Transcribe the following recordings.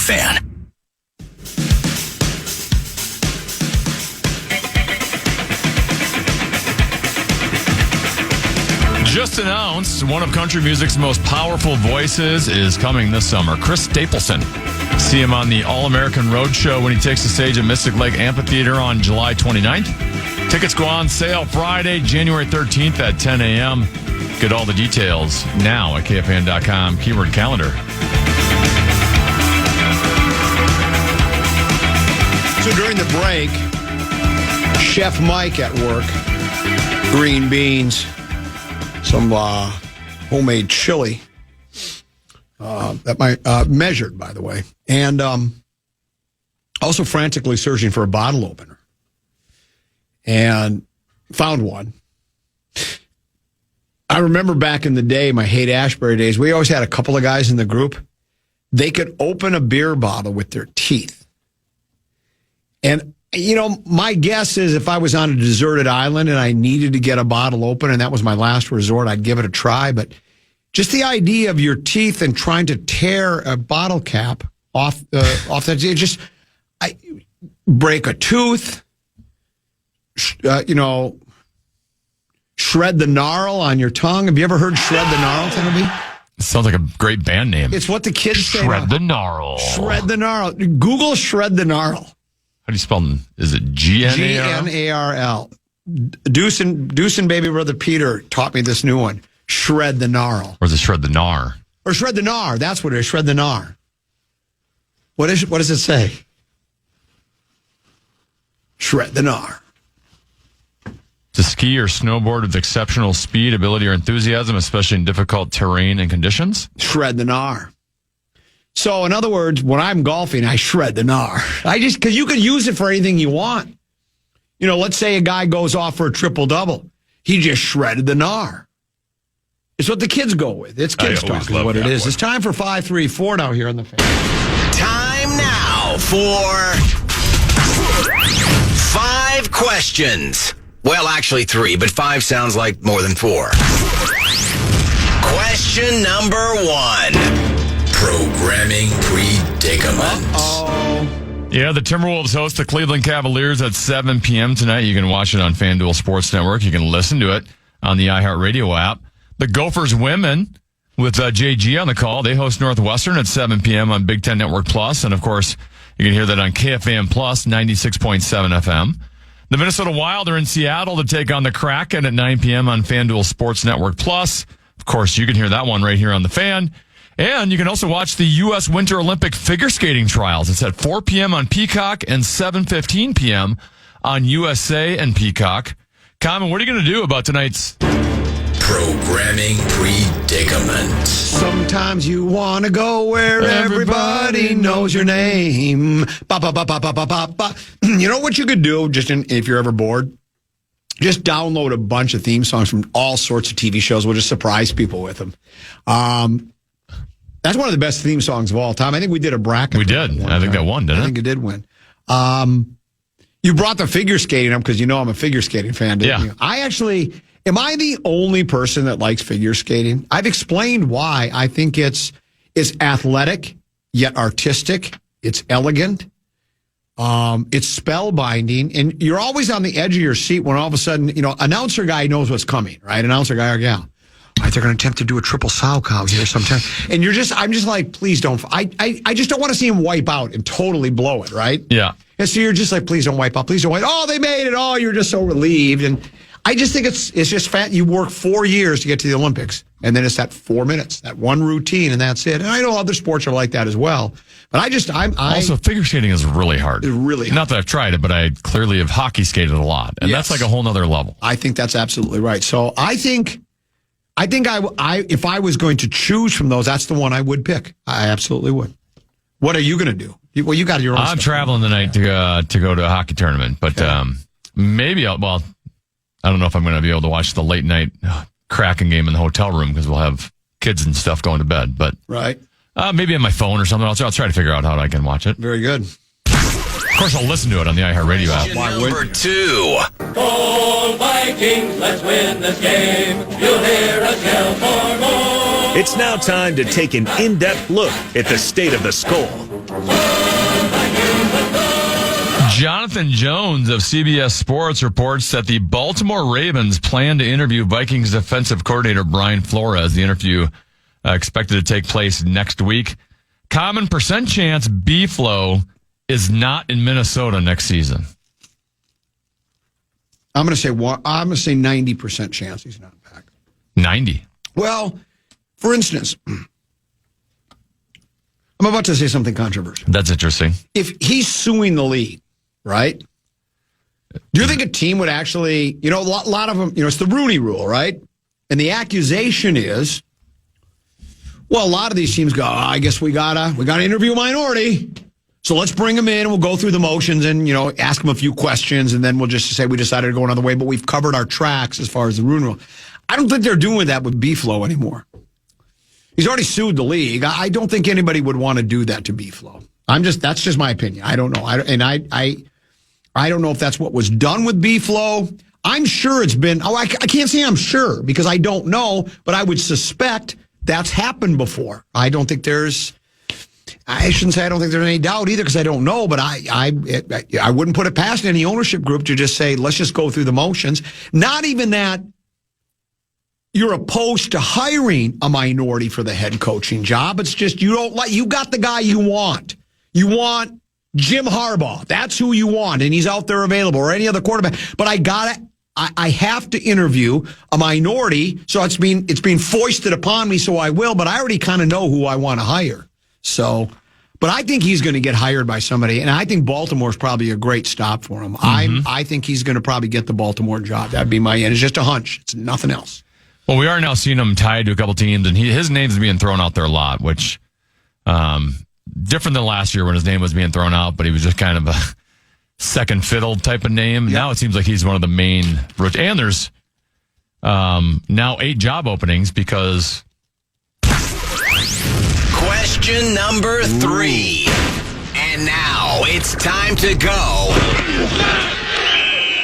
KFAN. Just announced, one of country music's most powerful voices is coming this summer. Chris Stapleton. See him on the All-American Roadshow when he takes the stage at Mystic Lake Amphitheater on July 29th. Tickets go on sale Friday, January 13th at 10 a.m. Get all the details now at KFAN.com, keyword calendar. So during the break, Chef Mike at work, green beans, some homemade chili that my measured, by the way, and also frantically searching for a bottle opener, and found one. I remember back in the day, my Haight-Ashbury days, we always had a couple of guys in the group. They could open a beer bottle with their teeth. And, you know, my guess is if I was on a deserted island and I needed to get a bottle open and that was my last resort, I'd give it a try. But just the idea of your teeth and trying to tear a bottle cap off that, I break a tooth, shred the gnarl on your tongue. Have you ever heard Shred the Gnarl, Timothy? Sounds like a great band name. It's what the kids say. Shred the Gnarl. Shred the Gnarl. Google Shred the Gnarl. How do you spell them? Is it G-N-A-R-L? G-N-A-R-L. Deuce and baby brother Peter taught me this new one. Shred the Gnarl. Or is it Shred the Gnar? Or Shred the Gnar. That's what it is. Shred the Gnar. What does it say? Shred the Gnar. To ski or snowboard with exceptional speed, ability, or enthusiasm, especially in difficult terrain and conditions? Shred the Gnar. So, in other words, when I'm golfing, I shred the Gnar. Because you could use it for anything you want. You know, let's say a guy goes off for a triple-double. He just shredded the Gnar. It's what the kids go with. It's kids talk is what it is. One. It's time for 534 now here on the fan. Time now for 5 questions. Well, actually 3, but 5 sounds like more than 4. Question number 1. Programming predicament. Yeah, the Timberwolves host the Cleveland Cavaliers at 7 p.m. tonight. You can watch it on FanDuel Sports Network. You can listen to it on the iHeartRadio app. The Gophers women with JG on the call. They host Northwestern at 7 p.m. on Big Ten Network Plus. And, of course, you can hear that on KFAN Plus, 96.7 FM. The Minnesota Wild are in Seattle to take on the Kraken at 9 p.m. on FanDuel Sports Network Plus. Of course, you can hear that one right here on the Fan. And you can also watch the U.S. Winter Olympic figure skating trials. It's at 4 p.m. on Peacock and 7:15 p.m. on USA and Peacock. Common, what are you going to do about tonight's Programming predicament? Sometimes you want to go where everybody knows your name. Ba, ba, ba, ba, ba, ba, ba, ba. You know what you could do, if you're ever bored? Just download a bunch of theme songs from all sorts of TV shows. We'll just surprise people with them. That's one of the best theme songs of all time. I think we did a bracket. We did. I think that won, didn't it? I think it did win. You brought the figure skating up because you know I'm a figure skating fan, didn't you? Am I the only person that likes figure skating? I've explained why. I think it's athletic, yet artistic. It's elegant. It's spellbinding. And you're always on the edge of your seat when all of a sudden, announcer guy knows what's coming, right? Announcer guy or gal. Right, they're going to attempt to do a triple sow cow here sometime. And I'm just like, please don't. I just don't want to see him wipe out and totally blow it, right? Yeah. And so you're just like, please don't wipe out. Please don't wipe. Oh, they made it. Oh, you're just so relieved. And I just think it's just fat. You work 4 years to get to the Olympics. And then it's that 4 minutes, that one routine, and that's it. And I know other sports are like that as well. But also, figure skating is really hard. It's really hard. Not that I've tried it, but I clearly have hockey skated a lot. And that's like a whole nother level. I think that's absolutely right. So I think if I was going to choose from those, that's the one I would pick. I absolutely would. What are you going to do? Well, you got your own I'm traveling tonight to go to a hockey tournament, but maybe I don't know if I'm going to be able to watch the late night Kraken game in the hotel room because we'll have kids and stuff going to bed. But right, maybe on my phone or something. I'll try to figure out how I can watch it. Very good. Of course, I'll listen to it on the iHeartRadio app. Number 2. Go Vikings, let's win this game. You'll hear us yell for more. It's now time to take an in-depth look at the state of the skull. Jonathan Jones of CBS Sports reports that the Baltimore Ravens plan to interview Vikings defensive coordinator Brian Flores. The interview expected to take place next week. Common percent chance B-Flow is not in Minnesota next season. I'm going to say 90% chance he's not back. 90. Well, for instance, I'm about to say something controversial. That's interesting. If he's suing the league, right? Do you think a team would actually, a lot of them, it's the Rooney Rule, right? And the accusation is, well, a lot of these teams go, I guess we gotta interview a minority. So let's bring him in and we'll go through the motions and, ask him a few questions and then we'll just say we decided to go another way, but we've covered our tracks as far as the Rooney Rule. I don't think they're doing that with B-Flow anymore. He's already sued the league. I don't think anybody would want to do that to B-Flow. That's just my opinion. I don't know. I don't know if that's what was done with B-Flow. I'm sure it's been, I can't say I'm sure because I don't know, but I would suspect that's happened before. I shouldn't say I don't think there's any doubt either because I don't know, but I wouldn't put it past any ownership group to just say, let's just go through the motions. Not even that you're opposed to hiring a minority for the head coaching job. It's just you got the guy you want. You want Jim Harbaugh. That's who you want, and he's out there available, or any other quarterback. But I have to interview a minority, so it's being foisted upon me, so I will, but I already kind of know who I want to hire. So, but I think he's going to get hired by somebody, and I think Baltimore's probably a great stop for him. Mm-hmm. I think he's going to probably get the Baltimore job. That'd be my end. It's just a hunch. It's nothing else. Well, we are now seeing him tied to a couple teams, and his name's being thrown out there a lot, which different than last year when his name was being thrown out, but he was just kind of a second fiddle type of name. Yep. Now it seems like he's one of the main. And there's now 8 job openings because. Question number 3. And now it's time to go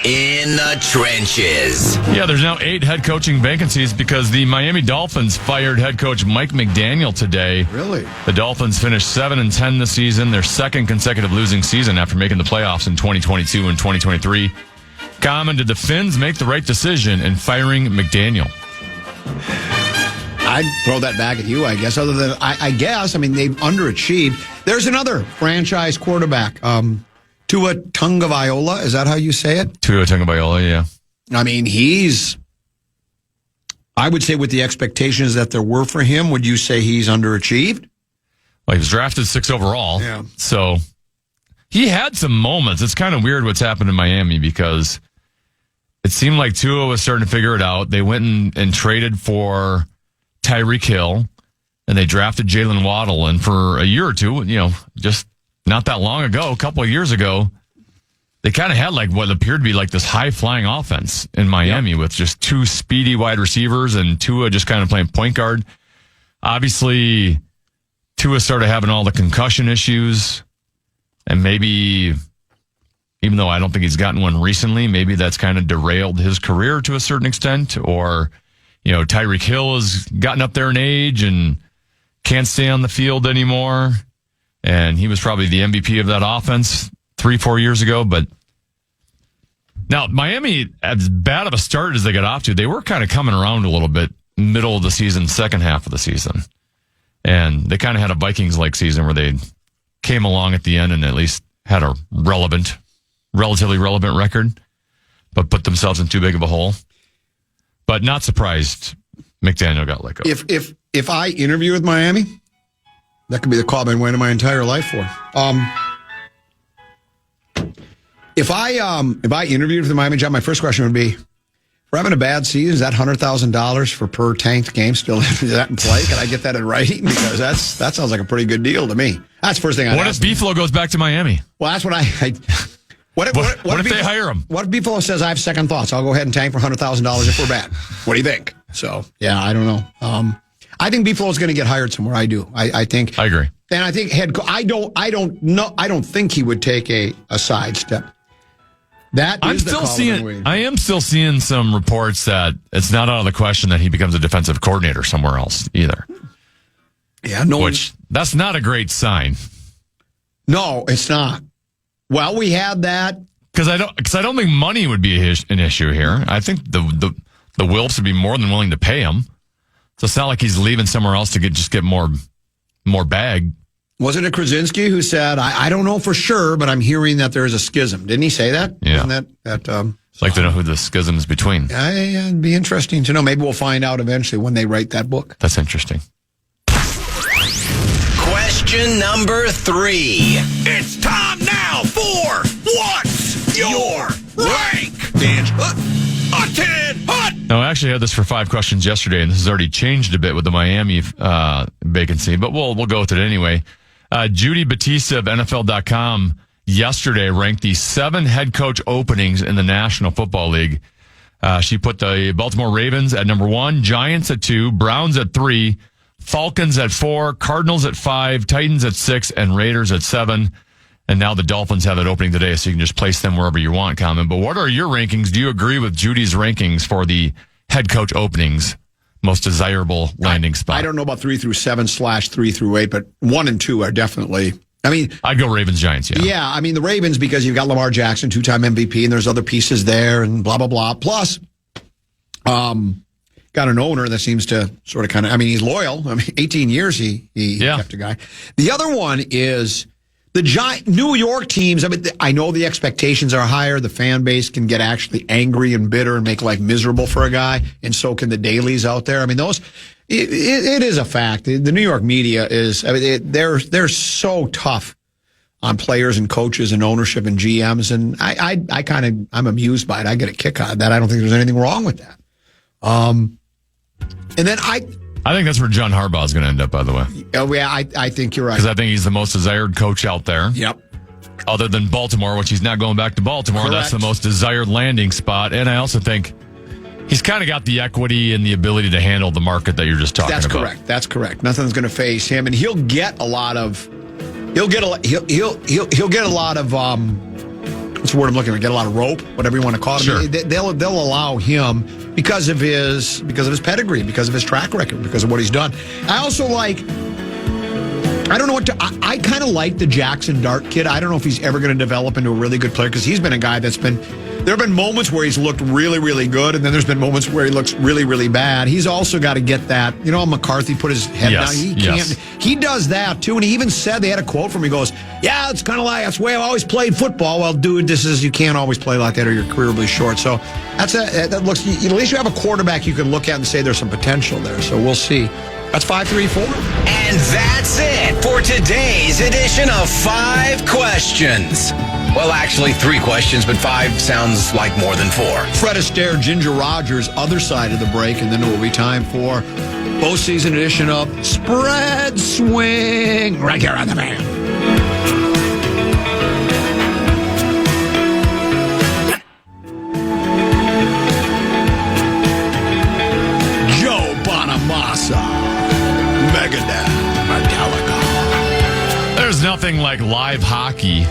in the trenches. Yeah, there's now 8 head coaching vacancies because the Miami Dolphins fired head coach Mike McDaniel today. Really? The Dolphins finished 7-10 this season, their second consecutive losing season after making the playoffs in 2022 and 2023. Common, did the Finns make the right decision in firing McDaniel? I'd throw that back at you, I guess. Other than, they've underachieved. There's another franchise quarterback, Tua Tagovailoa. Is that how you say it? Tua Tagovailoa, yeah. I would say with the expectations that there were for him, would you say he's underachieved? Well, he was drafted 6th overall. Yeah. So he had some moments. It's kind of weird what's happened in Miami because it seemed like Tua was starting to figure it out. They went and traded for Tyreek Hill, and they drafted Jalen Waddle. And for a year or two, just not that long ago, a couple of years ago, they kind of had like what appeared to be like this high-flying offense in Miami with just 2 speedy wide receivers and Tua just kind of playing point guard. Obviously, Tua started having all the concussion issues, and maybe, even though I don't think he's gotten one recently, maybe that's kind of derailed his career to a certain extent, or Tyreek Hill has gotten up there in age and can't stay on the field anymore. And he was probably the MVP of that offense 3-4 years ago. But now Miami, as bad of a start as they got off to, they were kind of coming around a little bit middle of the season, second half of the season. And they kind of had a Vikings-like season where they came along at the end and at least had a relatively relevant record, but put themselves in too big of a hole. But not surprised McDaniel got let go. If I interview with Miami, that could be the call I've been waiting my entire life for. If I interviewed for the Miami job, my first question would be, we're having a bad season, is that $100,000 for per tanked game still is that in play? Can I get that in writing? Because that sounds like a pretty good deal to me. That's the first thing I'd ask. What if B-Flow goes back to Miami? Well, that's what What if they hire him? What if B-Flow says, I have second thoughts? I'll go ahead and tank for $100,000 if we're bad. What do you think? So, yeah, I don't know. I think B-Flow is going to get hired somewhere. I do. I think. I agree. And I think I don't think he would take a sidestep. I am still seeing some reports that it's not out of the question that he becomes a defensive coordinator somewhere else either. Yeah, that's not a great sign. No, it's not. Well, we had that. Because I don't think money would be an issue here. I think the Wilfs would be more than willing to pay him. So it's not like he's leaving somewhere else to get more bag. Wasn't it Krasinski who said, I don't know for sure, but I'm hearing that there is a schism. Didn't he say that? Yeah. Isn't that I'd like to know who the schism is between. It'd be interesting to know. Maybe we'll find out eventually when they write that book. That's interesting. Question number 3. It's time now for What's Your Rank? Dan's a 10 hot. Now, I actually had this for 5 questions yesterday, and this has already changed a bit with the Miami vacancy, but we'll go with it anyway. Judy Batista of NFL.com yesterday ranked the 7 head coach openings in the National Football League. She put the Baltimore Ravens at number 1, Giants at 2, Browns at 3, Falcons at 4, Cardinals at 5, Titans at 6, and Raiders at 7. And now the Dolphins have that opening today, so you can just place them wherever you want, Common. But what are your rankings? Do you agree with Judy's rankings for the head coach openings, most desirable landing spot? I don't know about 3 through 7 / 3 through 8, but 1 and 2 are definitely. I mean, I'd go Ravens, Giants, yeah. Yeah, I mean, the Ravens, because you've got Lamar Jackson, 2-time MVP, and there's other pieces there, and blah, blah, blah. Plus, got an owner that seems to sort of I mean, he's loyal. I mean, 18 years he kept a guy. The other one is the New York teams. I mean, I know the expectations are higher. The fan base can get actually angry and bitter and make life miserable for a guy, and so can the dailies out there. I mean, it is a fact. The New York media is, I mean, they're so tough on players and coaches and ownership and GMs, and I'm amused by it. I get a kick out of that. I don't think there's anything wrong with that. And then I think that's where John Harbaugh is going to end up, by the way. Oh, yeah, I think you're right. Because I think he's the most desired coach out there. Yep. Other than Baltimore, which he's not going back to Baltimore. Correct. That's the most desired landing spot. And I also think he's kind of got the equity and the ability to handle the market that you're just talking about. That's correct. That's correct. Nothing's going to phase him, and he'll get a lot of. He'll get a lot of. What's the word I'm looking for? Get a lot of rope, whatever you want to call it. Sure. They'll allow him because of his pedigree, because of his track record, because of what he's done. I also like. I don't know what to. I kind of like the Jackson Dart kid. I don't know if he's ever going to develop into a really good player, because he's been a guy that's been. There have been moments where he's looked really, really good, and then there's been moments where he looks really, really bad. He's also got to get that. You know, McCarthy put his head down. He can't. He does that too, and he even said, they had a quote from him. He goes, "Yeah, it's kind of like that's the way I've always played football." Well, dude, you can't always play like that, or your career will be short. So that looks. At least you have a quarterback you can look at and say there's some potential there. So we'll see. That's 5, 3, 4. And that's it for today's edition of 5 questions. Well, actually, 3 questions, but 5 sounds like more than 4. Fred Astaire, Ginger Rogers, other side of the break, and then it will be time for postseason edition of Spread Swing right here on the Fan. Joe Bonamassa. Metallica. There's nothing like live hockey.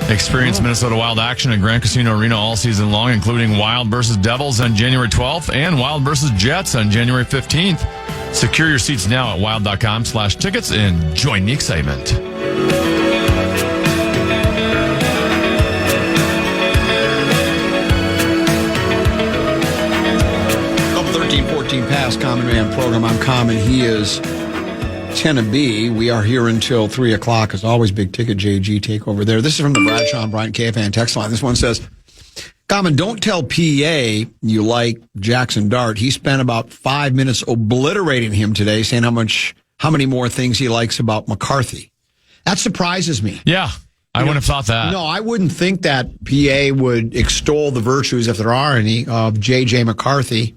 Experience Minnesota Wild action at Grand Casino Arena all season long, including Wild versus Devils on January 12th and Wild versus Jets on January 15th. Secure your seats now at wild.com/tickets and join the excitement. 13-14 past Common Man program. I'm Common. He is 10 to B. We are here until 3 o'clock. As always, big ticket JG take over there. This is from the Bradshaw and Bryant KFAN text line. This one says, Common, don't tell PA you like Jackson Dart. He spent about 5 minutes obliterating him today, saying how many more things he likes about McCarthy. That surprises me. Yeah, I wouldn't have thought that. No, I wouldn't think that PA would extol the virtues, if there are any, of J.J. McCarthy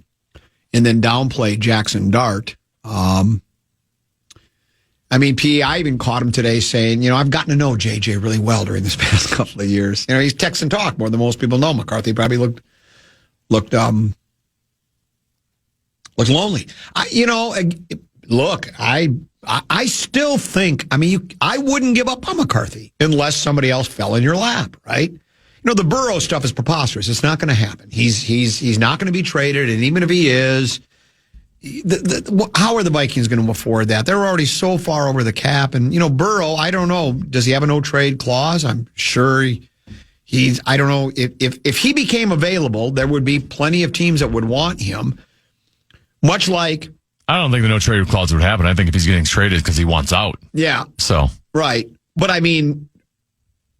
and then downplay Jackson Dart. I mean, I even caught him today saying, I've gotten to know J.J. really well during this past couple of years. He's text and talk more than most people know. McCarthy probably looked lonely. I still think, I wouldn't give up on McCarthy unless somebody else fell in your lap, right? The Burrow stuff is preposterous. It's not going to happen. He's not going to be traded, and even if he is, how are the Vikings going to afford that? They're already so far over the cap. And, Burrow, I don't know. Does he have a no-trade clause? I'm sure I don't know. If he became available, there would be plenty of teams that would want him. Much like... I don't think the no-trade clause would happen. I think if he's getting traded because he wants out. Yeah. So. Right. But, I mean,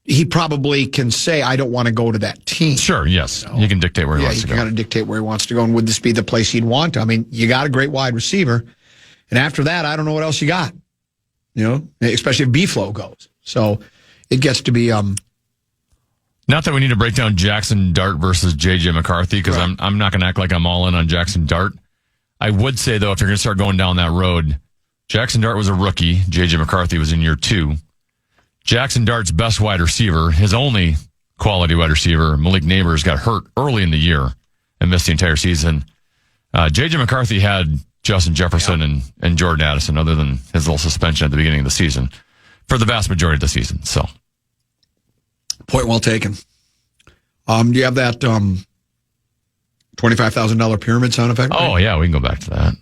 he probably can say, I don't want to go to that team. Sure, yes. He can dictate where he wants to go. Yeah, he can kind of dictate where he wants to go. And would this be the place he'd want to? I mean, you got a great wide receiver. And after that, I don't know what else you got. Especially if B-Flow goes. So it gets to be... Not that we need to break down Jackson Dart versus J.J. McCarthy, because right. I'm not going to act like I'm all in on Jackson Dart. I would say, though, if you're going to start going down that road, Jackson Dart was a rookie. J.J. McCarthy was in year 2. Jackson Dart's best wide receiver, his only quality wide receiver, Malik Neighbors, got hurt early in the year and missed the entire season. J.J. McCarthy had Justin Jefferson and Jordan Addison, other than his little suspension at the beginning of the season, for the vast majority of the season. So, point well taken. Do you have that $25,000 pyramid sound effect? Oh, right? Yeah, we can go back to that.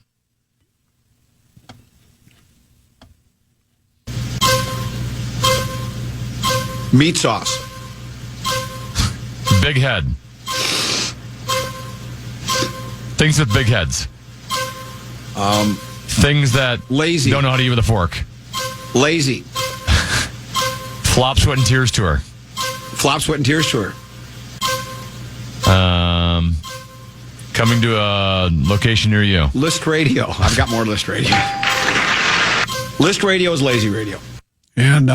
Meat sauce. Big head. Things with big heads. Things that lazy. Don't know how to eat with a fork. Lazy. Flop, Sweat, and Tears Tour. Flop, Sweat, and Tears Tour. Coming to a location near you. List Radio. I've got more List Radio. List Radio is lazy radio. And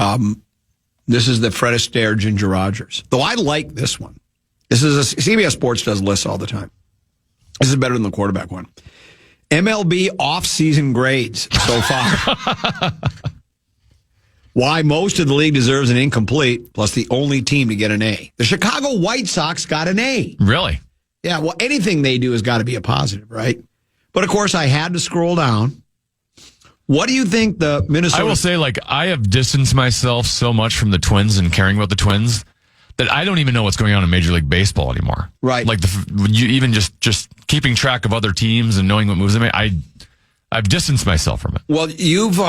this is the Fred Astaire, Ginger Rogers. Though I like this one. This is CBS Sports does lists all the time. This is better than the quarterback one. MLB off-season grades so far. Why most of the league deserves an incomplete, plus the only team to get an A. The Chicago White Sox got an A. Really? Yeah, well, anything they do has got to be a positive, right? But, of course, I had to scroll down. What do you think the Minnesota... I will say, I have distanced myself so much from the Twins and caring about the Twins that I don't even know what's going on in Major League Baseball anymore. Right. You even just keeping track of other teams and knowing what moves they make, I've distanced myself from it. Well, you've...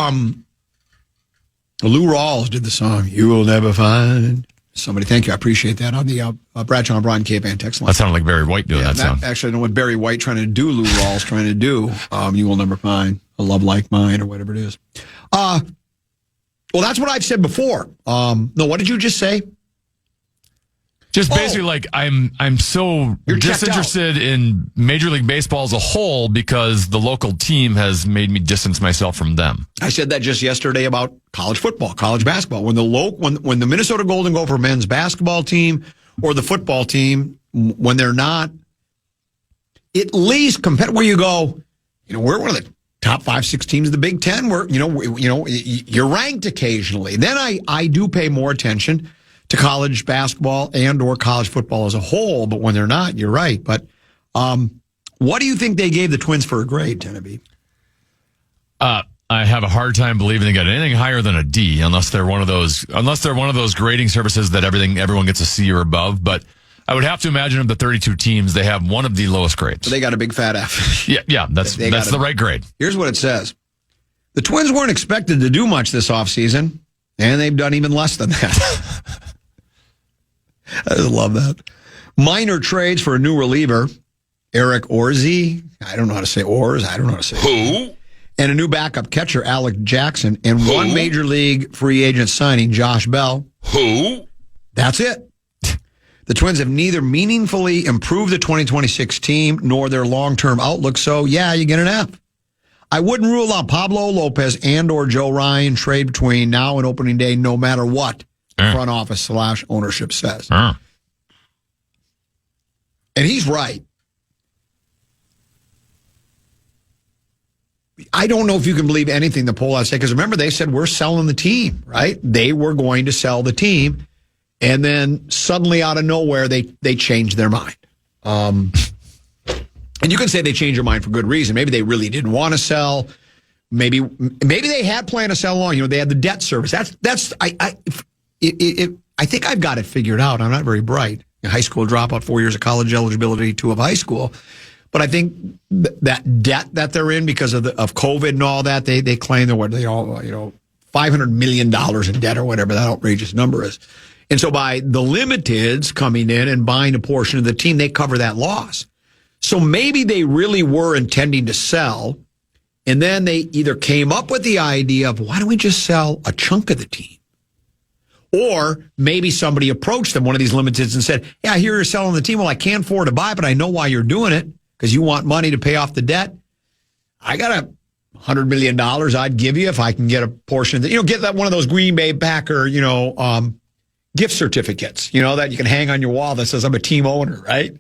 Lou Rawls did the song, You Will Never Find Somebody. Thank you. I appreciate that on the Bradshaw and Brian KFAN text line. That sounded like Barry White doing that song. Actually, I know what Barry White trying to do, Lou Rawls trying to do. You will never find a love like mine or whatever it is. Well, that's what I've said before. No, what did you just say? Just basically I'm so disinterested in Major League Baseball as a whole because the local team has made me distance myself from them. I said that just yesterday about college football, college basketball. When the Minnesota Golden Gopher men's basketball team or the football team, when they're not at least competitive, where you go, we're one of the top 5-6 teams of the Big Ten. You're ranked occasionally. Then I do pay more attention to college basketball and or college football as a whole, but when they're not, you're right. But what do you think they gave the Twins for a grade, Tenneby? I have a hard time believing they got anything higher than a D, unless they're one of those grading services that everyone gets a C or above. But I would have to imagine of the 32 teams, they have one of the lowest grades. So they got a big fat F. Yeah, that's the right grade. Here's what it says: the Twins weren't expected to do much this offseason, and they've done even less than that. I love that. Minor trades for a new reliever, Eric Orzi. I don't know how to say Orz. I don't know how to say Who? And a new backup catcher, Alec Jackson, and one major league free agent signing, Josh Bell. Who? That's it. The Twins have neither meaningfully improved the 2026 team nor their long-term outlook, so yeah, you get an F. I wouldn't rule out Pablo Lopez and or Joe Ryan trade between now and opening day, no matter what front office / ownership says. And he's right. I don't know if you can believe anything the poll has said, because remember, they said we're selling the team, right? They were going to sell the team, and then suddenly out of nowhere, they changed their mind. And you can say they changed their mind for good reason. Maybe they really didn't want to sell. Maybe they had planned to sell along. They had the debt service. I think I've got it figured out. I'm not very bright. High school dropout, 4 years of college eligibility, 2 of high school. But I think that debt that they're in because of COVID and all that, they claim they all, $500 million in debt or whatever that outrageous number is. And so by the limiteds coming in and buying a portion of the team, they cover that loss. So maybe they really were intending to sell. And then they either came up with the idea of, why don't we just sell a chunk of the team? Or maybe somebody approached them, one of these limiteds, and said, yeah, here you're selling the team. Well, I can't afford to buy, but I know why you're doing it, because you want money to pay off the debt. I got $100 million I'd give you if I can get a portion of the, get that one of those Green Bay Packer, gift certificates, that you can hang on your wall that says I'm a team owner, right?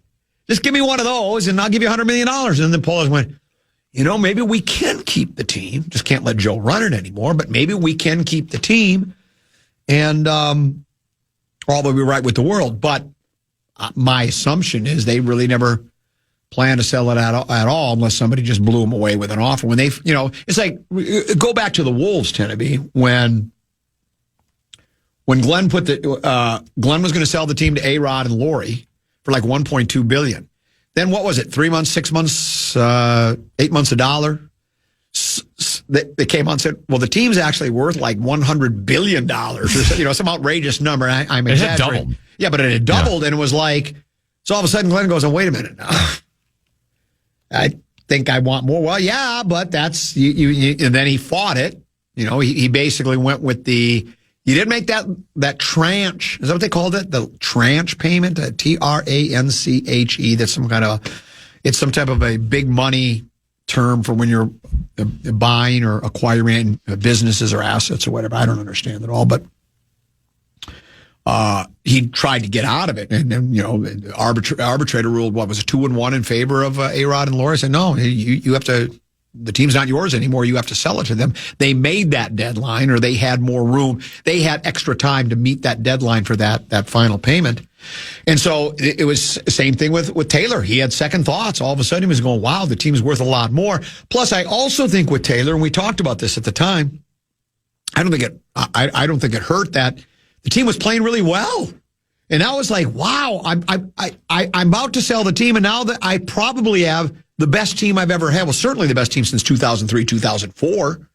Just give me one of those and I'll give you $100 million. And then Paul went, maybe we can keep the team. Just can't let Joe run it anymore, but maybe we can keep the team. And all will be right with the world. But my assumption is they really never plan to sell it at all unless somebody just blew them away with an offer. When they, it's like, go back to the Wolves, Tennessee, when Glenn Glenn was going to sell the team to A-Rod and Laurie for like $1.2 billion. Then what was it? 3 months, 6 months, 8 months, $1. They came on and said, well, the team's actually worth like $100 billion or some outrageous number. I'm exaggerating. It had doubled. Yeah, but it had doubled, and it was like, so all of a sudden Glenn goes, oh, wait a minute now. I think I want more. Well, yeah, but that's, you and then he fought it. He basically went with he didn't make that tranche. Is that what they called it? The tranche payment, TRANCHE. That's it's some type of a big money term for when you're buying or acquiring businesses or assets or whatever. I don't understand it all, but he tried to get out of it, and then the arbitrator ruled what was it, 2-1 in favor of A-Rod and Laurie. Said no, you have to. The team's not yours anymore. You have to sell it to them. They made that deadline, or they had more room. They had extra time to meet that deadline for that final payment. And so it was the same thing with Taylor. He had second thoughts. All of a sudden he was going, wow, the team's worth a lot more. Plus, I also think with Taylor, and we talked about this at the time, I don't think it hurt that the team was playing really well. And I was like, wow, I'm about to sell the team, and now that I probably have the best team I've ever had. Well, certainly the best team since 2003, 2004.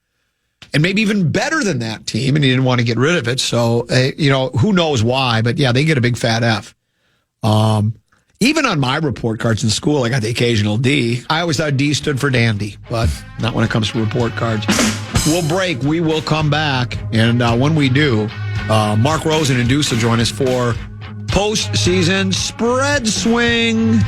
And maybe even better than that team, and he didn't want to get rid of it. So, who knows why, but yeah, they get a big fat F. Even on my report cards in school, I got the occasional D. I always thought D stood for dandy, but not when it comes to report cards. We'll break. We will come back, and when we do, Mark Rosen and Deuce will join us for postseason spread swing.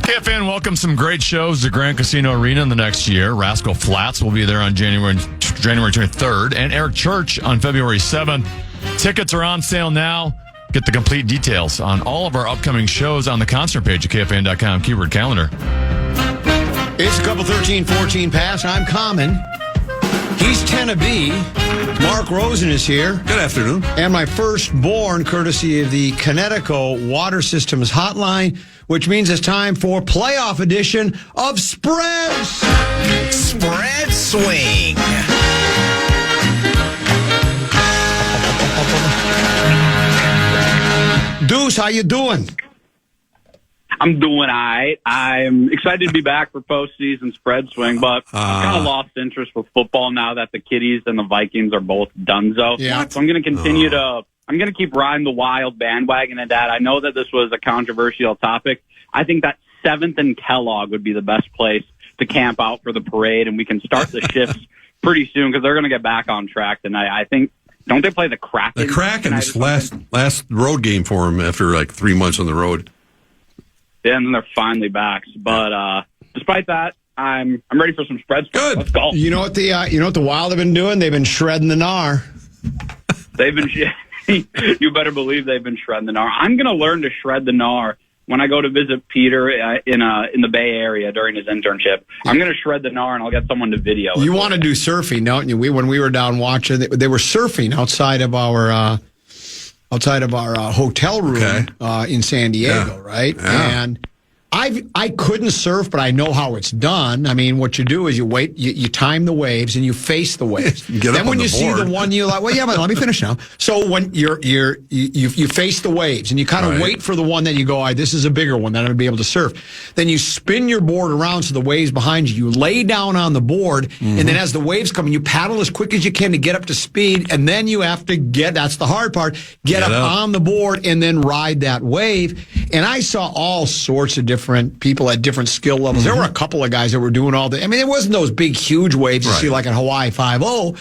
KFAN welcomes some great shows to Grand Casino Arena in the next year. Rascal Flatts will be there on January 23rd, and Eric Church on February 7th. Tickets are on sale now. Get the complete details on all of our upcoming shows on the concert page at KFAN.com, keyword calendar. It's a couple 13-14 past. I'm Common. He's Tennessee. Mark Rosen is here. Good afternoon. And my firstborn, courtesy of the Connecticut Water Systems Hotline, which means it's time for playoff edition of Spreads. Spread swing. Deuce, how you doing? I'm doing all right. I'm excited to be back for postseason spread swing, but I've kind of lost interest with football now that the Kitties and the Vikings are both donezo. Yeah. So I'm going to continue I'm going to keep riding the Wild bandwagon of that. I know that this was a controversial topic. I think that 7th and Kellogg would be the best place to camp out for the parade, and we can start the shifts pretty soon because they're going to get back on track tonight. I think, don't they play the Kraken? The Kraken's last road game for them after like 3 months on the road. Yeah, and then they're finally back. But despite that, I'm ready for some spreads. Good. Let's go. You know what the Wild have been doing? They've been shredding the gnar. They've been. You better believe they've been shredding the gnar. I'm going to learn to shred the gnar when I go to visit Peter in the Bay Area during his internship. I'm going to shred the gnar, and I'll get someone to video it. You want to do surfing, don't you? When we were down watching, they were surfing outside of our hotel room in San Diego, right? Yeah. And I couldn't surf, but I know how it's done. I mean, what you do is you wait, you time the waves, and you face the waves. Then when you see the one, you're like, well, yeah, but let me finish now. So when you face the waves, and you kind of wait for the one that you go, all right, this is a bigger one that I'm going to be able to surf. Then you spin your board around so the waves behind you. You lay down on the board, and then as the waves come, you paddle as quick as you can to get up to speed, and then you have to that's the hard part, get up on the board and then ride that wave. And I saw all sorts of different people at different skill levels. There were a couple of guys that were doing all the, I mean, it wasn't those big, huge waves you see like at Hawaii 5-0,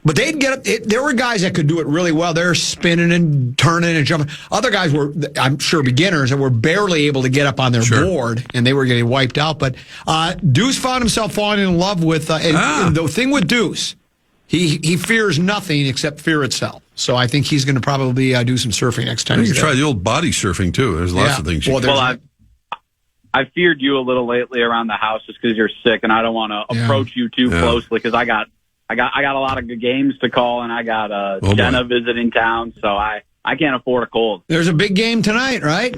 but they'd get up. There were guys that could do it really well. They're spinning and turning and jumping. Other guys were, I'm sure, beginners that were barely able to get up on their board, and they were getting wiped out. But Deuce found himself falling in love with, and the thing with Deuce, he fears nothing except fear itself. So I think he's going to probably do some surfing next time. You can try the old body surfing, too. There's lots of things. I feared you a little lately around the house just because you're sick, and I don't want to approach you too closely because I got a lot of good games to call, and I got Jenna visiting town, so I can't afford a cold. There's a big game tonight, right?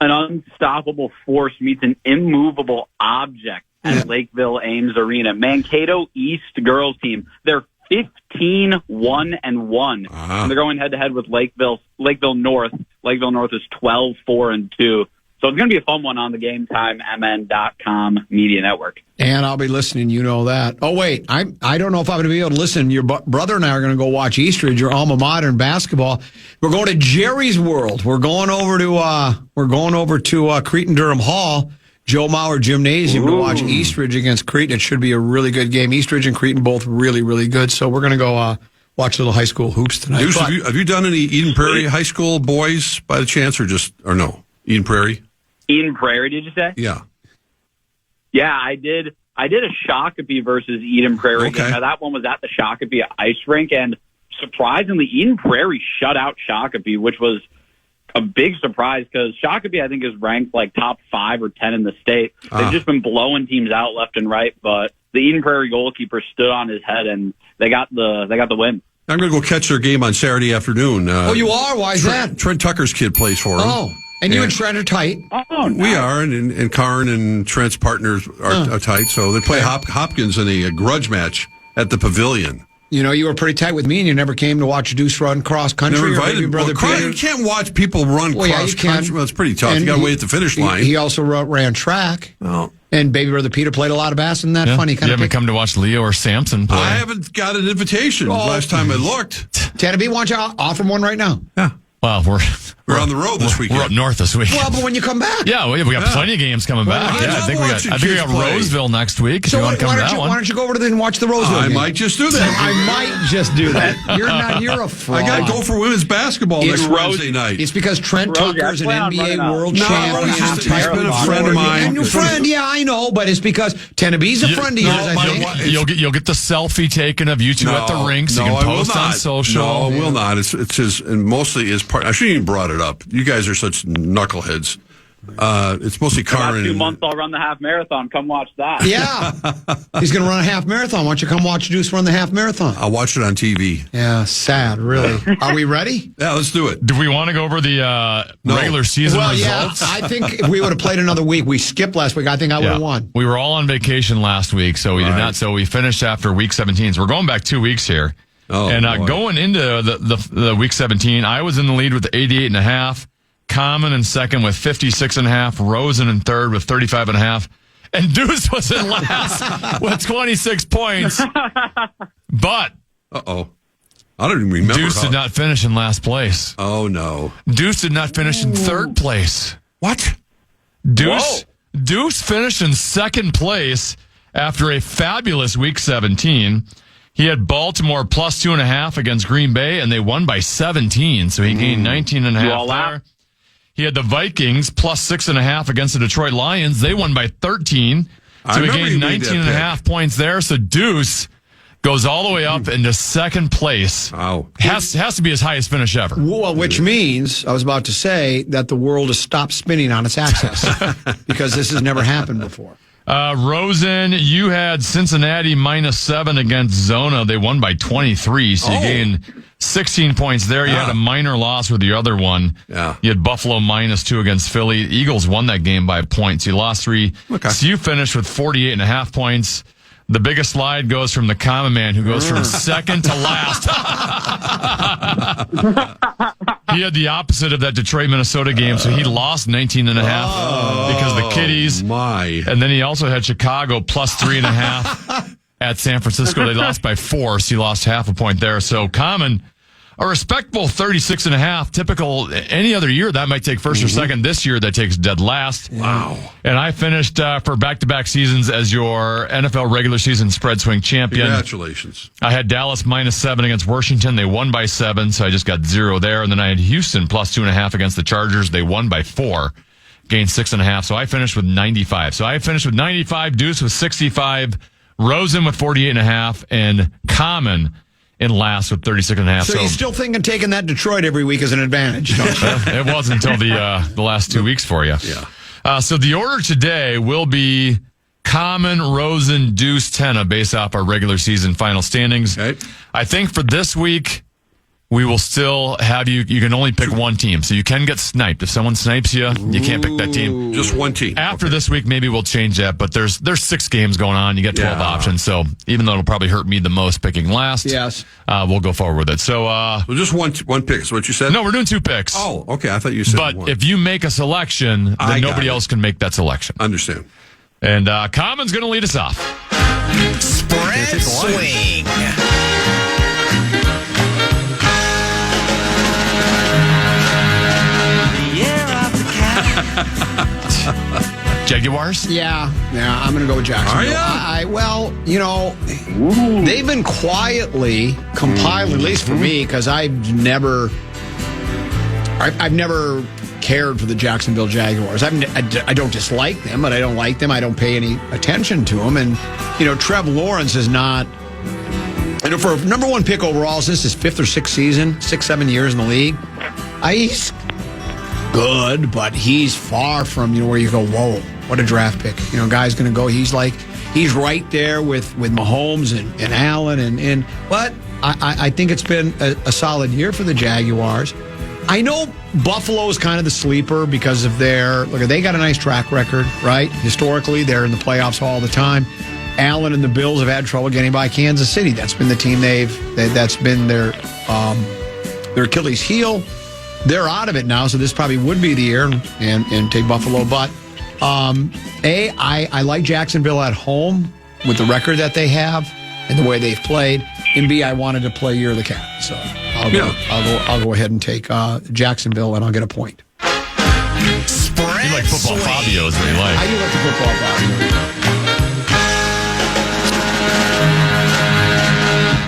An unstoppable force meets an immovable object at Lakeville Ames Arena. Mankato East girls team. They're 15-1-1, and they're going head-to-head with Lakeville North. Lakeville North is 12-4-2. So it's going to be a fun one on the GameTimeMN.com media network. And I'll be listening, you know that. Oh, wait, I don't know if I'm going to be able to listen. Your brother and I are going to go watch Eastridge, your alma mater in basketball. We're going to Jerry's World. We're going over to Cretin-Durham Hall, Joe Mauer Gymnasium, to watch Eastridge against Cretin. It should be a really good game. Eastridge and Cretin both really, really good. So we're going to go watch little high school hoops tonight. Deuce, have you done any Eden Prairie high school boys by the chance, or no? Eden Prairie? Eden Prairie, did you say? Yeah. Yeah, I did a Shakopee versus Eden Prairie game. Now, that one was at the Shakopee ice rink, and surprisingly, Eden Prairie shut out Shakopee, which was a big surprise because Shakopee, I think, is ranked like top 5 or 10 in the state. They've just been blowing teams out left and right, but the Eden Prairie goalkeeper stood on his head, and they got the win. I'm going to go catch their game on Saturday afternoon. You are? Why is that? Trent Tucker's kid plays for him. Oh. And you and Trent are tight. Oh, nice. We are, and Karn and Trent's partners are tight. So they play Hopkins in a grudge match at the Pavilion. You know, you were pretty tight with me, and you never came to watch Deuce run cross country. Never invited. Brother Peter. You can't watch people run cross country. Well, it's pretty tough. And you got to wait at the finish line. He also ran track. Well, and baby brother Peter played a lot of bass. Isn't that funny? You haven't come to watch Leo or Samson play. I haven't got an invitation. Last time I looked. Tanner B, why don't you offer him one right now? Yeah. Well, we're on the road this weekend. We're up north this week. Well, but when you come back. Yeah, we got plenty of games coming back. I think we got Roseville next week. If you want to come to that one. Why don't you go over to and watch the Roseville game? I might just do that. I might just do that. You're a fraud. I got to go for women's basketball next Wednesday night. It's because Trent Tucker's an NBA world champion. He's been a friend of mine. And your friend, I know, but it's because Tennebee's a friend of yours, I think. You'll get the selfie taken of you two at the rinks. You can post on social. No, I will not. It's his, and mostly his part. I shouldn't even brought it up. You guys are such knuckleheads. It's mostly Karen. 2 months I'll run the half marathon. Come watch that. Yeah. He's going to run a half marathon. Why don't you come watch Deuce run the half marathon? I'll watch it on TV. Yeah, sad, really. Are we ready? Yeah, let's do it. Do we want to go over the regular season results? Yeah, I think if we would have played another week, we skipped last week, I think I would have won. We were all on vacation last week, so we did not. So we finished after week 17. So we're going back 2 weeks here. Going into the week 17, I was in the lead with 88.5. Common in second with 56.5. Rosen in third with 35.5. And Deuce was in last with 26 points. But I don't even remember. Deuce did not finish in last place. Oh no. Deuce did not finish in third place. What? Deuce finished in second place after a fabulous week 17. He had Baltimore plus 2.5 against Green Bay, and they won by 17. So he gained 19.5 there. He had the Vikings plus 6.5 against the Detroit Lions. They won by 13. So he gained 19.5 points there. So Deuce goes all the way up into second place. Wow. Has to be his highest finish ever. Well, which means, I was about to say, that the world has stopped spinning on its axis because this has never happened before. Rosen, you had Cincinnati -7 against Zona. They won by 23, so you gained 16 points there. You had a minor loss with the other one. Yeah. You had Buffalo -2 against Philly. Eagles won that game by points. You lost 3. Okay. So you finished with 48.5 points. The biggest slide goes from the common man, who goes from second to last. He had the opposite of that Detroit-Minnesota game, so he lost 19.5 because of the Kitties. My. And then he also had Chicago plus 3.5 at San Francisco. They lost by 4, so he lost half a point there. So common, a respectable 36.5. Typical any other year, that might take first or second. This year, that takes dead last. Wow. And I finished for back-to-back seasons as your NFL regular season spread swing champion. Congratulations. I had Dallas -7 against Washington. They won by 7, so I just got 0 there. And then I had Houston plus 2.5 against the Chargers. They won by 4, gained 6.5. So I finished with 95. So I finished with 95, Deuce with 65, Rosen with 48.5, and Common in last with 36.5. So you're still thinking taking that Detroit every week as an advantage, don't you? It wasn't until the last 2 weeks for you. Yeah. So the order today will be Common, Rosen, Deuce, Tenna, based off our regular season final standings. Okay. I think for this week, we will still have you can only pick one team. So you can get sniped. If someone snipes you, you can't pick that team. Just one team. After this week, maybe we'll change that, but there's 6 games going on. You get 12 options. So even though it'll probably hurt me the most picking last, Yes. We'll go forward with it. So, So just one pick is what you said? no, we're doing 2 picks. Oh, okay. I thought you said But one. if you make a selection, I then got nobody it. else can make that selection. Understand. And Common's going to lead us off. Spread swing. Jaguars? Yeah, I'm going to go with Jacksonville. Are ya? Well, they've been quietly compiling, at least for me, because I've never cared for the Jacksonville Jaguars. I don't dislike them, but I don't like them. I don't pay any attention to them. And, Trev Lawrence is not, for a number 1 pick overall, since his 5th or 6th season, 6-7 years in the league, he's good, but he's far from, where you go, whoa, what a draft pick. Guy's going to go, he's right there with Mahomes and Allen. But I think it's been a solid year for the Jaguars. I know Buffalo is kind of the sleeper because of they got a nice track record, right? Historically, they're in the playoffs all the time. Allen and the Bills have had trouble getting by Kansas City. That's been the team that's been their Achilles heel. They're out of it now, so this probably would be the year and take Buffalo. But I like Jacksonville at home with the record that they have and the way they've played. And B, I wanted to play Year of the Cat, so I'll go ahead and take Jacksonville, and I'll get a point. Spread You like football swing. Fabio is what you like. I do like the football value.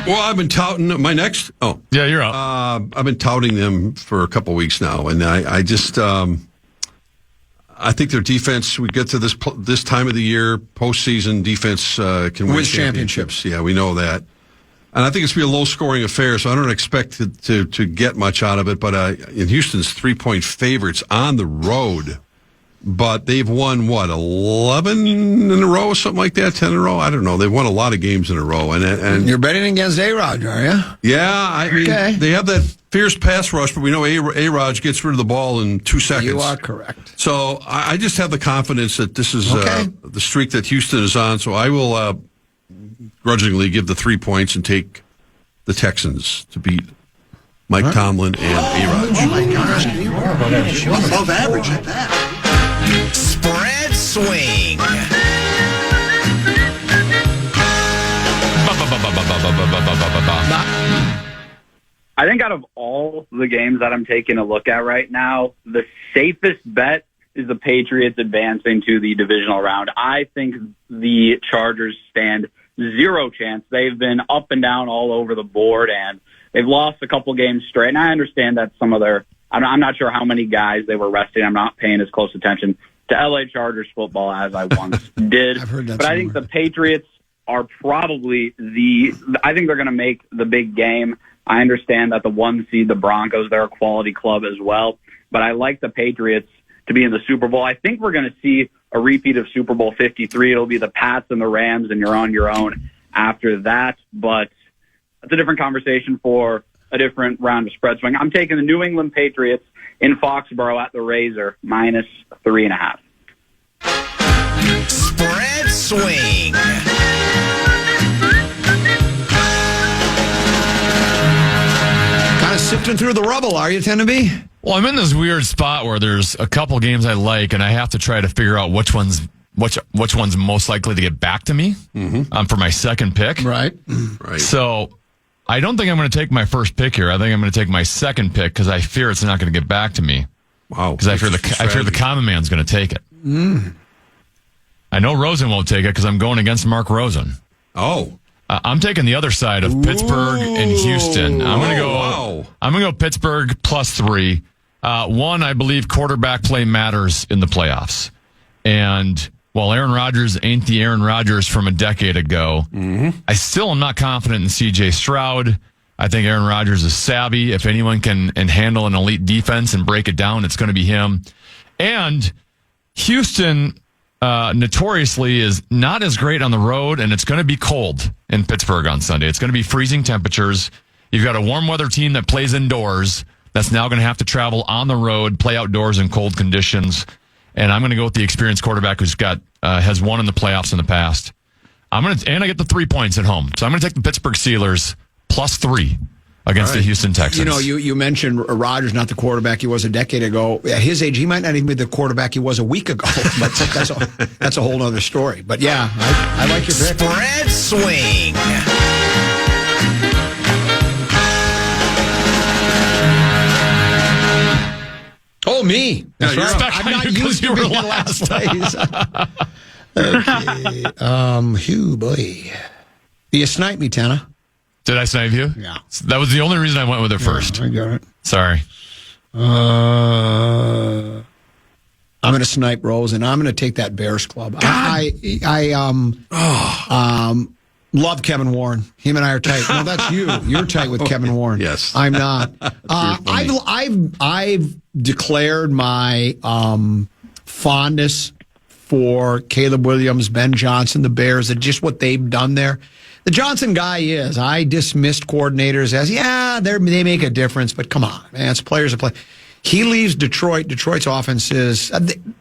Well, I've been touting my next. Oh, Yeah, you're up. I've been touting them for a couple weeks now, and I just I think their defense. We get to this time of the year, postseason defense can win Wins championships. Yeah, we know that, and I think it's gonna be a low scoring affair. So I don't expect to get much out of it. But in Houston's 3-point favorites on the road. But they've won, 11 in a row or something like that, 10 in a row? I don't know. They've won a lot of games in a row. And You're betting against A-Rod, are you? yeah, I mean, Okay. they have that fierce pass rush, but we know A-Rod gets rid of the ball in 2 seconds. You are correct. So I just have the confidence that this is Okay. the streak that Houston is on. So I will grudgingly give the 3 points and take the Texans to beat Mike Tomlin and A-Rod. Oh, my gosh. You are Above average at that. Spread swing. I think out of all the games that I'm taking a look at right now, the safest bet is the Patriots advancing to the divisional round. I think the Chargers stand 0 chance. They've been up and down all over the board, and they've lost a couple games straight. And I understand that some of their, I'm not sure how many guys they were resting. I'm not paying as close attention to LA Chargers football as I once did. I've heard that but I think the Patriots are probably I think they're going to make the big game. I understand that the 1 seed, the Broncos, they're a quality club as well. But I like the Patriots to be in the Super Bowl. I think we're going to see a repeat of Super Bowl 53. It'll be the Pats and the Rams, and you're on your own after that. But that's a different conversation for a different round of spread swing. I'm taking the New England Patriots in Foxborough at the Razor, -3.5. Spread swing. Kind of sifting through the rubble, are you, Tenneby? Well, I'm in this weird spot where there's a couple games I like, and I have to try to figure out which one's most likely to get back to me for my second pick. Right. So I don't think I'm going to take my first pick here. I think I'm going to take my second pick because I fear it's not going to get back to me. Wow. Because I fear the common man's going to take it. I know Rosen won't take it because I'm going against Mark Rosen. Oh. I'm taking the other side of Pittsburgh and Houston. I'm going to go. Wow. I'm going to go Pittsburgh +3. One, I believe quarterback play matters in the playoffs, and while Aaron Rodgers ain't the Aaron Rodgers from a decade ago, I still am not confident in C.J. Stroud. I think Aaron Rodgers is savvy. If anyone can handle an elite defense and break it down, it's going to be him. And Houston notoriously is not as great on the road, and it's going to be cold in Pittsburgh on Sunday. It's going to be freezing temperatures. You've got a warm weather team that plays indoors that's now going to have to travel on the road, play outdoors in cold conditions. And I'm going to go with the experienced quarterback who's has won in the playoffs in the past. And I get the 3 points at home. So I'm going to take the Pittsburgh Steelers +3 against the Houston Texans. You know, you mentioned Rodgers, not the quarterback he was a decade ago. At his age, he might not even be the quarterback he was a week ago. But that's a whole other story. But yeah, I like your pick. Spread swing. Oh, me. That's Yeah, right. I'm not used to being in last place. Okay. Phew, boy. You sniped me, Tanner. Did I snipe you? Yeah. That was the only reason I went with it first. I got it. Sorry. I'm going to snipe Rose, and I'm going to take that Bears club. I love Kevin Warren. Him and I are tight. No, that's you. You're tight with Kevin Warren. Yes. I'm not. I've declared my fondness for Caleb Williams, Ben Johnson, the Bears, and just what they've done there. The Johnson guy is. I dismissed coordinators as, they make a difference, but come on, man, it's players that play. He leaves Detroit. Detroit's offense is,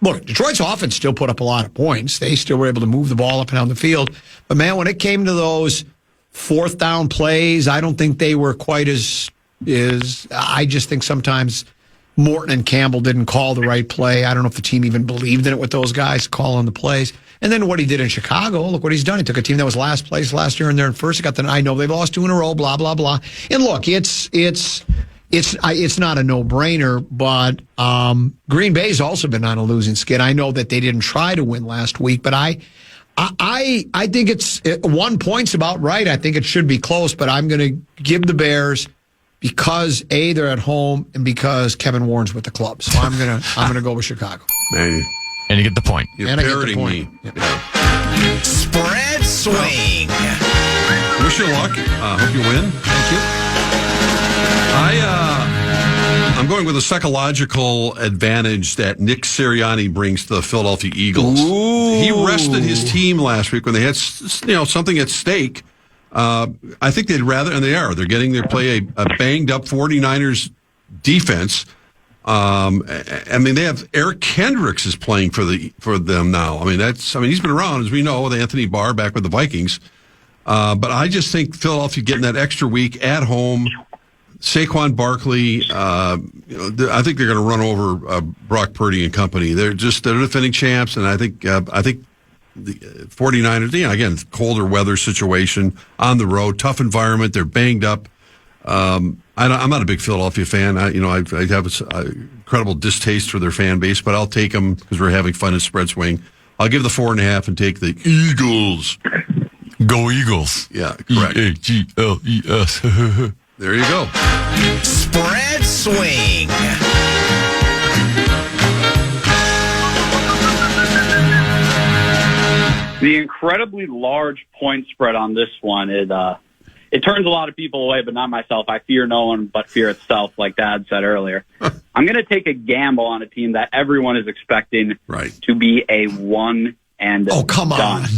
Detroit's offense still put up a lot of points. They still were able to move the ball up and down the field. But, man, when it came to those fourth down plays, I don't think they were quite as I just think sometimes Morton and Campbell didn't call the right play. I don't know if the team even believed in it with those guys calling the plays. And then what he did in Chicago, look what he's done. He took a team that was last place last year and they're in first. I know they've lost 2 in a row, blah, blah, blah. And look, it's not a no-brainer, but Green Bay's also been on a losing skid. I know that they didn't try to win last week, but I think it's 1 point's about right. I think it should be close, but I'm going to give the Bears because A, they're at home, and because Kevin Warren's with the club. So I'm gonna go with Chicago. Man, and you get the point. You're And I get the parroting point. me. Yeah. Spread swing. Wish you luck. Hope you win. Thank you. I'm going with a psychological advantage that Nick Sirianni brings to the Philadelphia Eagles. Ooh. He rested his team last week when they had something at stake. I think they'd rather, and they are. They're getting to play a banged up 49ers defense. I mean, they have Eric Kendricks is playing for them now. I mean, he's been around, as we know, with Anthony Barr back with the Vikings. But I just think Philadelphia getting that extra week at home. Saquon Barkley, I think they're going to run over Brock Purdy and company. They're defending champs, and I think the 49ers, again, colder weather situation on the road, tough environment. They're banged up. I'm not a big Philadelphia fan. I have an incredible distaste for their fan base, but I'll take them because we're having fun at spread swing. I'll give the 4.5 and take the Eagles. Go Eagles. Yeah, correct. Eagles. There you go. Spread swing. The incredibly large point spread on this one is it turns a lot of people away, but not myself. I fear no one but fear itself, like Dad said earlier. I'm going to take a gamble on a team that everyone is expecting to be a one and come done. on.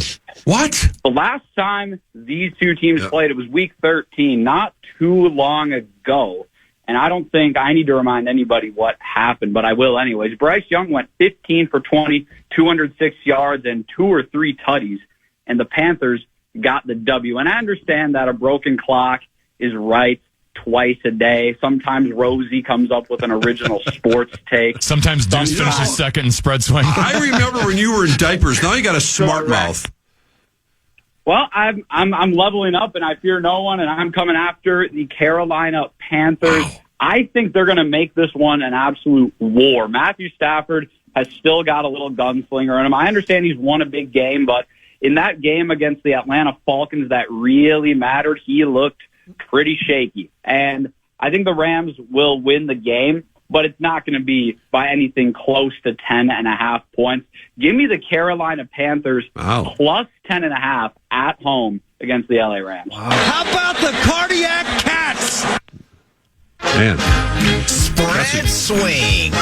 What? The last time these two teams played, it was week 13, not too long ago. go. And I don't think I need to remind anybody what happened, but I will anyways. Bryce Young went 15 for 20, 206 yards, and 2 or 3 tutties, and the Panthers got the W. And I understand that a broken clock is right twice a day. Sometimes Rosie comes up with an original sports take. Sometimes Deuce finishes second in spread swing. I remember when you were in diapers. Now you got a smart mouth. Well, I'm leveling up, and I fear no one, and I'm coming after the Carolina Panthers. Wow. I think they're going to make this one an absolute war. Matthew Stafford has still got a little gunslinger in him. I understand he's won a big game, but in that game against the Atlanta Falcons that really mattered, he looked pretty shaky. And I think the Rams will win the game, but it's not going to be by anything close to 10.5 points. Give me the Carolina Panthers plus 10.5 at home against the LA Rams. Wow. How about the cardiac cats? Man. Spread swing.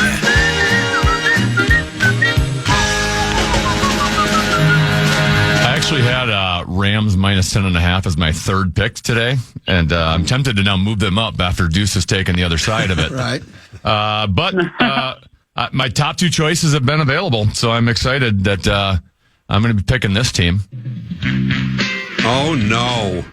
I actually had Rams minus 10.5 as my third pick today, and I'm tempted to now move them up after Deuce has taken the other side of it. Right. But my top 2 choices have been available, so I'm excited that I'm going to be picking this team. Oh, no.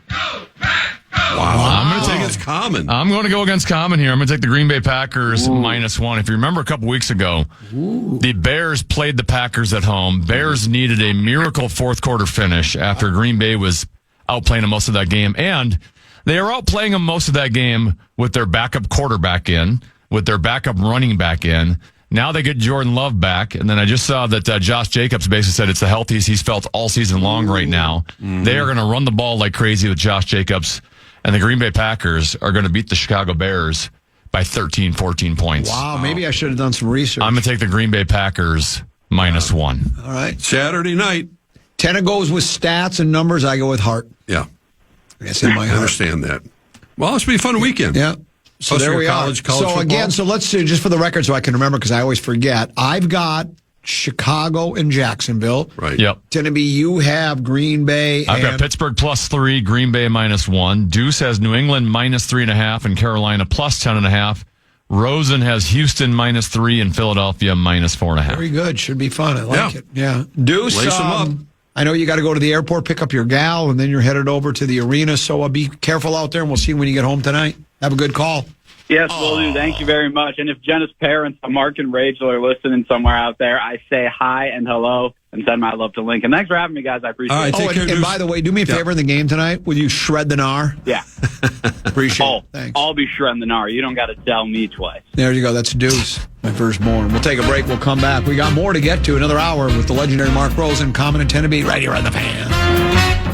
Wow. I'm going to take it's common. I'm going to go against common here. I'm going to take the Green Bay Packers -1. If you remember a couple weeks ago, the Bears played the Packers at home. Bears needed a miracle fourth quarter finish after Green Bay was outplaying them most of that game. And they are outplaying them most of that game with their backup quarterback in, with their backup running back in. Now they get Jordan Love back. And then I just saw that Josh Jacobs basically said it's the healthiest he's felt all season long right now. They are going to run the ball like crazy with Josh Jacobs. And the Green Bay Packers are going to beat the Chicago Bears by 13, 14 points. Wow, maybe I should have done some research. I'm going to take the Green Bay Packers -1. All right. Saturday night. Tenna goes with stats and numbers. I go with heart. Yeah. It's in my heart. I understand that. Well, it's going to be a fun weekend. Yeah. So there we are. So again, so let's do, just for the record so I can remember because I always forget, I've got Chicago and Jacksonville. Right. Yep. Tennessee, you have Green Bay. I've got Pittsburgh +3, Green Bay -1. Deuce has New England -3.5 and Carolina +10.5. Rosen has Houston -3 and Philadelphia -4.5. Very good. Should be fun. I like it. Yeah. Deuce, lace them up. I know you got to go to the airport, pick up your gal, and then you're headed over to the arena. So be careful out there, and we'll see you when you get home tonight. Have a good call. Yes, will do. Thank you very much. And if Jenna's parents, Mark and Rachel, are listening somewhere out there, I say hi and hello and send my love to Lincoln. Thanks for having me, guys. I appreciate it. Take care, and by the way, do me a favor in the game tonight. Will you shred the gnar? Yeah. Appreciate it. Thanks. I'll be shredding the gnar. You don't got to tell me twice. There you go. That's Deuce, my firstborn. We'll take a break. We'll come back. We got more to get to. Another hour with the legendary Mark Rosen, Common and Tennessee, right here on the Fan.